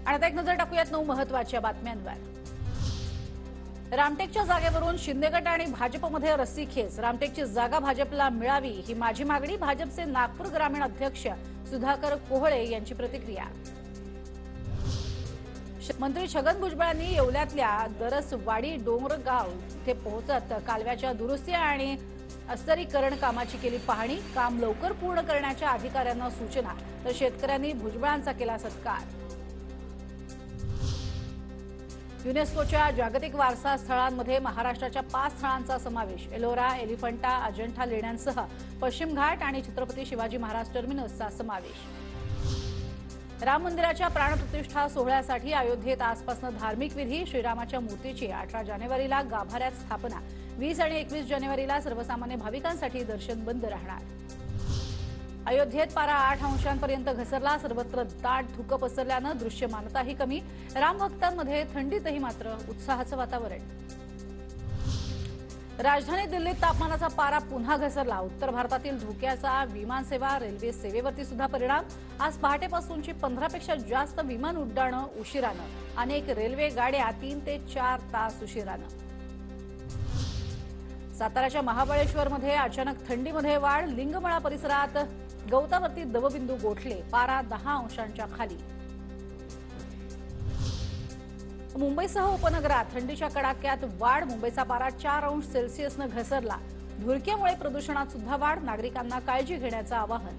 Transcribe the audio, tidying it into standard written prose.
आणि आता एक नजर टाकूयात 9 महत्त्वाच्या बातम्यांवर। रामटेकच्या जागेवरून शिंदे गट आणि भाजपमध्ये रस्सीखेच। रामटेकची जागा भाजपला मिळावी ही माझी मागणी। भाजपचे नागपूर ग्रामीण अध्यक्ष सुधाकर कोहळे यांची प्रतिक्रिया। मंत्री छगन भुजबळांनी येवल्यातल्या दरसवाडी डोंगरगाव येथे पोहोचत कालव्याच्या दुरुस्ती आणि अस्तरीकरण कामाची केली पाहणी। काम लवकर पूर्ण करण्याच्या अधिकाऱ्यांना सूचना, तर शेतकऱ्यांनी भुजबळांचा केला सत्कार। युनेस्कोच्या जागतिक वारसा स्थळांमध्ये महाराष्ट्राच्या 5 स्थळांचा समावेश। एलोरा, एलिफंटा, अजंठा लेण्यांसह पश्चिम घाट आणि छत्रपती शिवाजी महाराज टर्मिनसचा समावेश। राम मंदिराच्या प्राणप्रतिष्ठा सोहळ्यासाठी अयोध्येत आजपासून धार्मिक विधी। श्रीरामाच्या मूर्तीची 18 जानेवारीला गाभाऱ्यात स्थापना। 20 आणि 21 जानेवारीला सर्वसामान्य भाविकांसाठी दर्शन बंद राहणार। अयोध्येत पारा 8 अंशांपर्यंत घसरला। सर्वत्र दाट धुकं पसरल्यानं दृश्यमानताही कमी। रामभक्तांमध्ये थंडीतही मात्र उत्साहाचं वातावरण। राजधानी दिल्लीत तापमानाचा पारा पुन्हा घसरला। उत्तर भारतातील धोक्याचा विमानसेवा, रेल्वे सेवेवरती सुद्धा परिणाम। आज पहाटेपासूनची 15 पेक्षा जास्त विमान उड्डाणं उशिरानं। अनेक रेल्वे गाड्या 3 ते 4 तास उशिरानं। साताऱ्याच्या महाबळेश्वरमध्ये अचानक थंडीमध्ये वाढ। लिंगमळा परिसरात गवतावरती दवबिंदू गोठले। पारा 10 अंशांच्या खाली। मुंबईसह उपनगरात थंडीच्या कडाक्यात वाढ। मुंबईचा पारा 4 अंश सेल्सिअसनं घसरला। धुळक्यामुळे प्रदूषणात सुद्धा वाढ। नागरिकांना काळजी घेण्याचं आवाहन।